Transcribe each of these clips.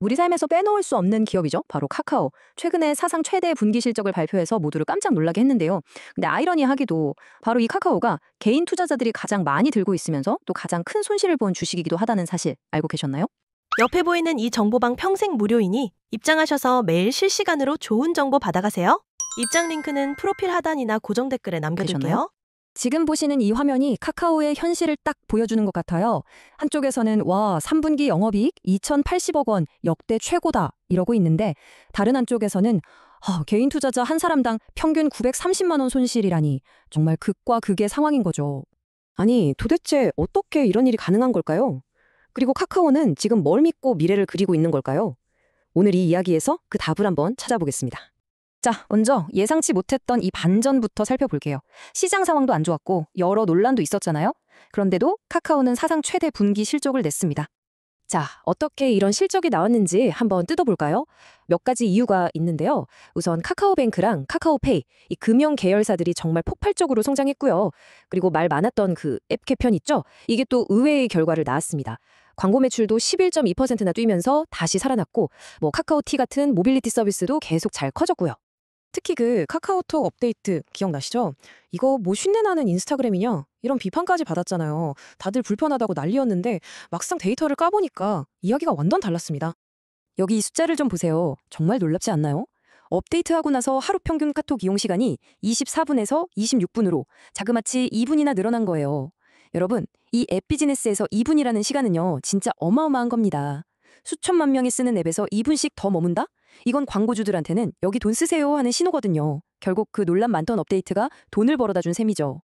우리 삶에서 빼놓을 수 없는 기업이죠. 바로 카카오. 최근에 사상 최대 분기 실적을 발표해서 모두를 깜짝 놀라게 했는데요. 근데 아이러니하게도 바로 이 카카오가 개인 투자자들이 가장 많이 들고 있으면서 또 가장 큰 손실을 본 주식이기도 하다는 사실 알고 계셨나요? 옆에 보이는 이 정보방 평생 무료이니 입장하셔서 매일 실시간으로 좋은 정보 받아가세요. 입장 링크는 프로필 하단이나 고정 댓글에 계셨나요? 남겨둘게요. 지금 보시는 이 화면이 카카오의 현실을 딱 보여주는 것 같아요. 한쪽에서는 와, 3분기 영업이익 2,080억 원 역대 최고다 이러고 있는데 다른 한쪽에서는 개인 투자자 한 사람당 평균 930만 원 손실이라니 정말 극과 극의 상황인 거죠. 아니, 도대체 어떻게 이런 일이 가능한 걸까요? 그리고 카카오는 지금 뭘 믿고 미래를 그리고 있는 걸까요? 오늘 이 이야기에서 그 답을 한번 찾아보겠습니다. 자, 먼저 예상치 못했던 이 반전부터 살펴볼게요. 시장 상황도 안 좋았고 여러 논란도 있었잖아요. 그런데도 카카오는 사상 최대 분기 실적을 냈습니다. 자, 어떻게 이런 실적이 나왔는지 한번 뜯어볼까요? 몇 가지 이유가 있는데요. 우선 카카오뱅크랑 카카오페이, 이 금융 계열사들이 정말 폭발적으로 성장했고요. 그리고 말 많았던 그 앱 개편 있죠? 이게 또 의외의 결과를 낳았습니다. 광고 매출도 11.2%나 뛰면서 다시 살아났고, 카카오티 같은 모빌리티 서비스도 계속 잘 커졌고요. 특히 그 카카오톡 업데이트 기억나시죠? 이거 뭐 쉰내 나는 인스타그램이냐? 이런 비판까지 받았잖아요. 다들 불편하다고 난리였는데 막상 데이터를 까보니까 이야기가 완전 달랐습니다. 여기 이 숫자를 좀 보세요. 정말 놀랍지 않나요? 업데이트하고 나서 하루 평균 카톡 이용 시간이 24분에서 26분으로 자그마치 2분이나 늘어난 거예요. 여러분, 이 앱 비즈니스에서 2분이라는 시간은요, 진짜 어마어마한 겁니다. 수천만 명이 쓰는 앱에서 2분씩 더 머문다? 이건 광고주들한테는 여기 돈 쓰세요 하는 신호거든요. 결국 그 논란 많던 업데이트가 돈을 벌어다 준 셈이죠.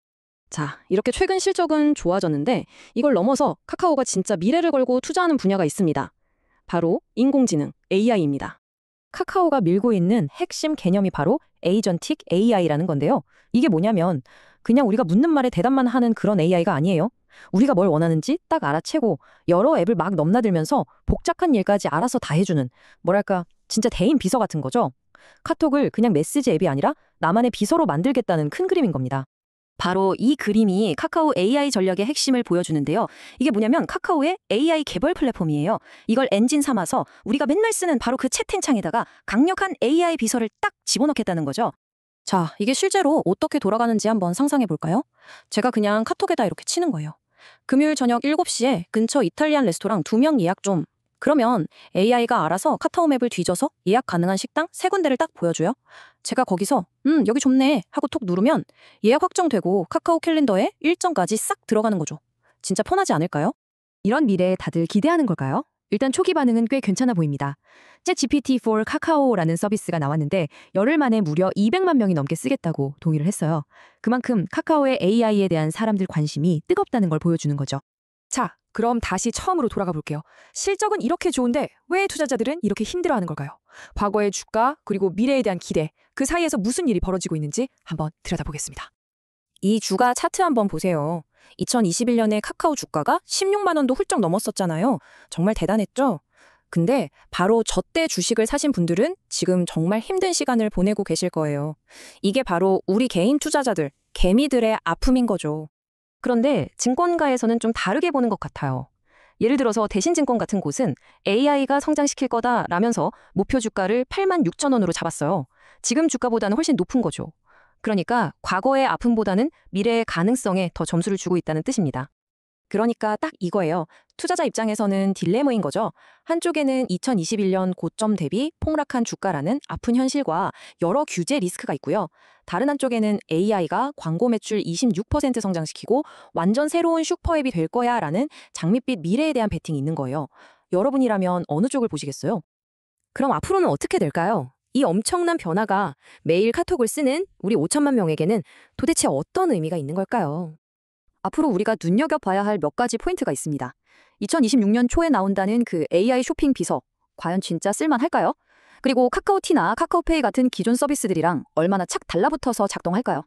자, 이렇게 최근 실적은 좋아졌는데 이걸 넘어서 카카오가 진짜 미래를 걸고 투자하는 분야가 있습니다. 바로 인공지능, AI입니다. 카카오가 밀고 있는 핵심 개념이 바로 에이전틱 AI라는 건데요. 이게 뭐냐면 그냥 우리가 묻는 말에 대답만 하는 그런 AI가 아니에요. 우리가 뭘 원하는지 딱 알아채고 여러 앱을 막 넘나들면서 복잡한 일까지 알아서 다 해주는, 뭐랄까, 진짜 대인 비서 같은 거죠. 카톡을 그냥 메시지 앱이 아니라 나만의 비서로 만들겠다는 큰 그림인 겁니다. 바로 이 그림이 카카오 AI 전략의 핵심을 보여주는데요. 이게 뭐냐면 카카오의 AI 개발 플랫폼이에요. 이걸 엔진 삼아서 우리가 맨날 쓰는 바로 그 채팅창에다가 강력한 AI 비서를 딱 집어넣겠다는 거죠. 자, 이게 실제로 어떻게 돌아가는지 한번 상상해 볼까요? 제가 그냥 카톡에다 이렇게 치는 거예요. 금요일 저녁 7시에 근처 이탈리안 레스토랑 2명 예약 좀. 그러면 AI가 알아서 카카오 맵을 뒤져서 예약 가능한 식당 3군데를 딱 보여줘요. 제가 거기서 여기 좋네 하고 톡 누르면 예약 확정되고 카카오 캘린더에 일정까지 싹 들어가는 거죠. 진짜 편하지 않을까요? 이런 미래에 다들 기대하는 걸까요? 일단 초기 반응은 꽤 괜찮아 보입니다. 챗GPT4 카카오라는 서비스가 나왔는데 열흘 만에 무려 200만 명이 넘게 쓰겠다고 동의를 했어요. 그만큼 카카오의 AI에 대한 사람들 관심이 뜨겁다는 걸 보여주는 거죠. 자, 그럼 다시 처음으로 돌아가 볼게요. 실적은 이렇게 좋은데 왜 투자자들은 이렇게 힘들어하는 걸까요? 과거의 주가 그리고 미래에 대한 기대, 그 사이에서 무슨 일이 벌어지고 있는지 한번 들여다보겠습니다. 이 주가 차트 한번 보세요. 2021년에 카카오 주가가 16만 원도 훌쩍 넘었었잖아요. 정말 대단했죠? 근데 바로 저때 주식을 사신 분들은 지금 정말 힘든 시간을 보내고 계실 거예요. 이게 바로 우리 개인 투자자들, 개미들의 아픔인 거죠. 그런데 증권가에서는 좀 다르게 보는 것 같아요. 예를 들어서 대신증권 같은 곳은 AI가 성장시킬 거다라면서 목표 주가를 8만 6천 원으로 잡았어요. 지금 주가보다는 훨씬 높은 거죠. 그러니까 과거의 아픔보다는 미래의 가능성에 더 점수를 주고 있다는 뜻입니다. 그러니까 딱 이거예요. 투자자 입장에서는 딜레마인 거죠. 한쪽에는 2021년 고점 대비 폭락한 주가라는 아픈 현실과 여러 규제 리스크가 있고요. 다른 한쪽에는 AI가 광고 매출 26% 성장시키고 완전 새로운 슈퍼앱이 될 거야 라는 장밋빛 미래에 대한 베팅이 있는 거예요. 여러분이라면 어느 쪽을 보시겠어요? 그럼 앞으로는 어떻게 될까요? 이 엄청난 변화가 매일 카톡을 쓰는 우리 5천만 명에게는 도대체 어떤 의미가 있는 걸까요? 앞으로 우리가 눈여겨봐야 할 몇 가지 포인트가 있습니다. 2026년 초에 나온다는 그 AI 쇼핑 비서, 과연 진짜 쓸만할까요? 그리고 카카오티나 카카오페이 같은 기존 서비스들이랑 얼마나 착 달라붙어서 작동할까요?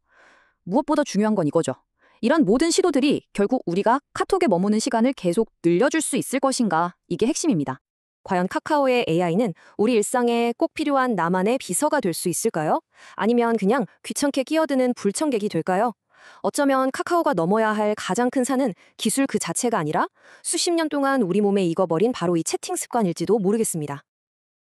무엇보다 중요한 건 이거죠. 이런 모든 시도들이 결국 우리가 카톡에 머무는 시간을 계속 늘려줄 수 있을 것인가, 이게 핵심입니다. 과연 카카오의 AI는 우리 일상에 꼭 필요한 나만의 비서가 될 수 있을까요? 아니면 그냥 귀찮게 끼어드는 불청객이 될까요? 어쩌면 카카오가 넘어야 할 가장 큰 산은 기술 그 자체가 아니라 수십 년 동안 우리 몸에 익어버린 바로 이 채팅 습관일지도 모르겠습니다.